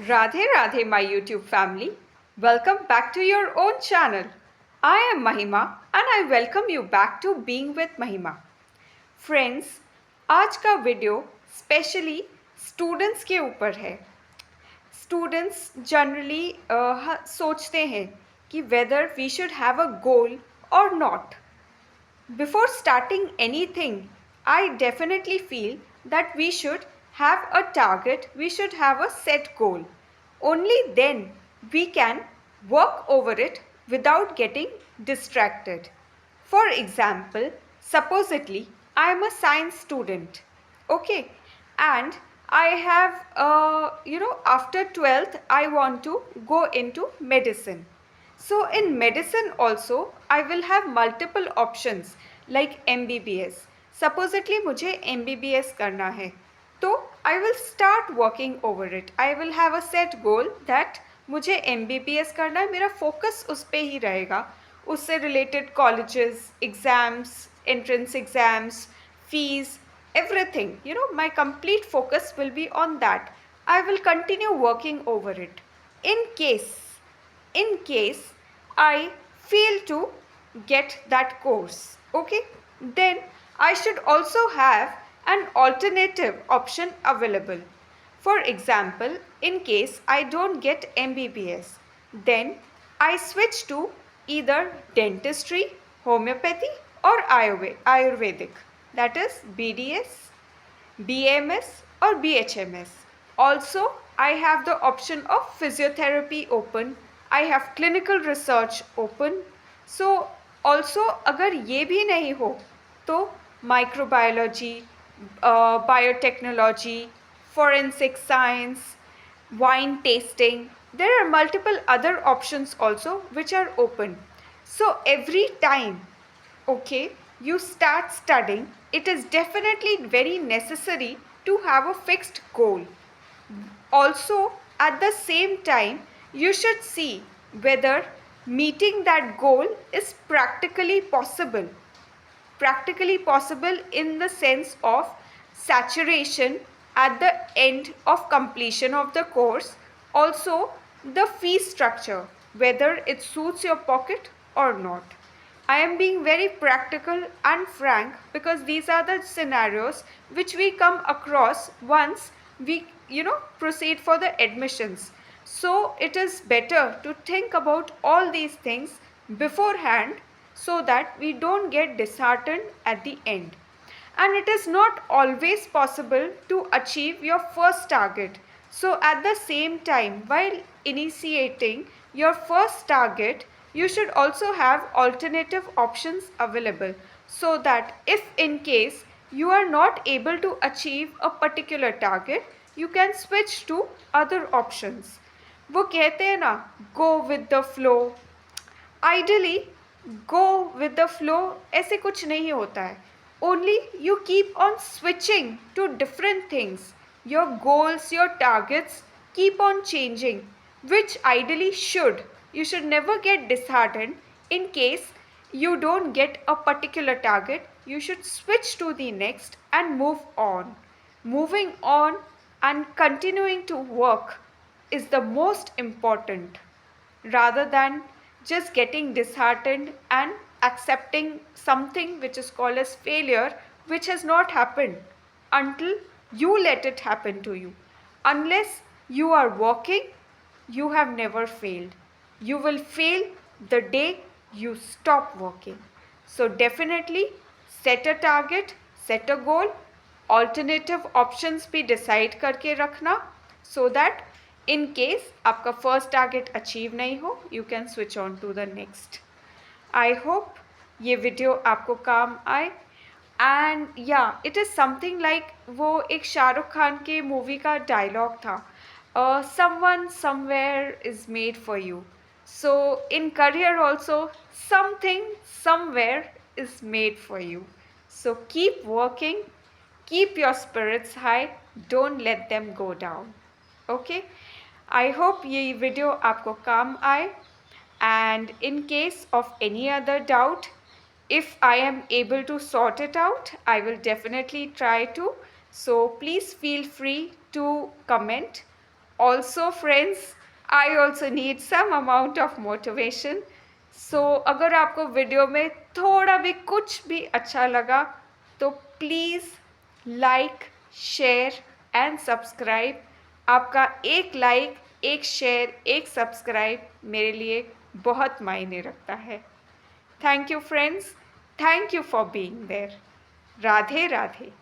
Radhe Radhe, my YouTube family. Welcome back to your own channel. I am Mahima and I welcome you back to Being with Mahima. Friends, आज का video specially students के ऊपर है। Students generally सोचते हैं कि whether we should have a goal or not. Before starting anything, I definitely feel that we should have a target, we should have a set goal. Only then we can work over it without getting distracted. For example, supposedly I am a science student, okay, and I have, after 12th, I want to go into medicine. So in medicine also, I will have multiple options like MBBS. Supposedly मुझे MBBS करना है, तो I will start working over it. I will have a set goal that मुझे MBBS करना है, मेरा focus उस पे ही रहेगा. उससे related colleges, exams, entrance exams, fees, everything. My complete focus will be on that. I will continue working over it. In case I fail to get that course, okay, then I should also have an alternative option available. For example, in case I don't get MBBS, then I switch to either dentistry, homeopathy or Ayurvedic, that is BDS, BMS or BHMS. Also, I have the option of physiotherapy open. I have clinical research open. So, also अगर ये भी नहीं हो तो microbiology, biotechnology, forensic science, wine tasting. There are multiple other options also which are open. So every time, okay, you start studying, it is definitely very necessary to have a fixed goal. Also, at the same time, you should see whether meeting that goal is practically possible. Practically possible in the sense of saturation at the end of completion of the course. Also, the fee structure, whether it suits your pocket or not. I am being very practical and frank because these are the scenarios which we come across once we proceed for the admissions. So it is better to think about all these things beforehand so that we don't get disheartened at the end. And it is not always possible to achieve your first target. So at the same time, while initiating your first target, you should also have alternative options available so that if in case you are not able to achieve a particular target, you can switch to other options. वो कहते हैं ना, go with the flow. Ideally, go with the flow ऐसे कुछ नहीं होता है. Only you keep on switching to different things. Your goals, your targets keep on changing, which ideally should. You should never get disheartened in case you don't get a particular target. You should switch to the next and move on. Moving on and continuing to work is the most important rather than just getting disheartened and accepting something which is called as failure, which has not happened until you let it happen to you. Unless you are working, you have never failed. You will fail the day you stop working. So definitely set a target, set a goal, alternative options भी decide करके रखना so that in case आपका first target achieve नहीं हो, you can switch on to the next. I hope ये video आपको काम आए. And yeah, it is something like वो एक शाहरुख खान के मूवी का डायलॉग था, someone somewhere is made for you. So in career also, something somewhere is made for you. So keep working, keep your spirits high, don't let them go down. Okay, I hope ये video आपको काम आए. And in case of any other doubt, if I am able to sort it out, I will definitely try to. So please feel free to comment Also friends, I also need some amount of motivation. So अगर आपको video में थोड़ा भी कुछ भी अच्छा लगा तो please like, share and subscribe. आपका एक लाइक, एक शेयर, एक सब्सक्राइब मेरे लिए बहुत मायने रखता है. Thank you friends. Thank you for being there. Radhe Radhe.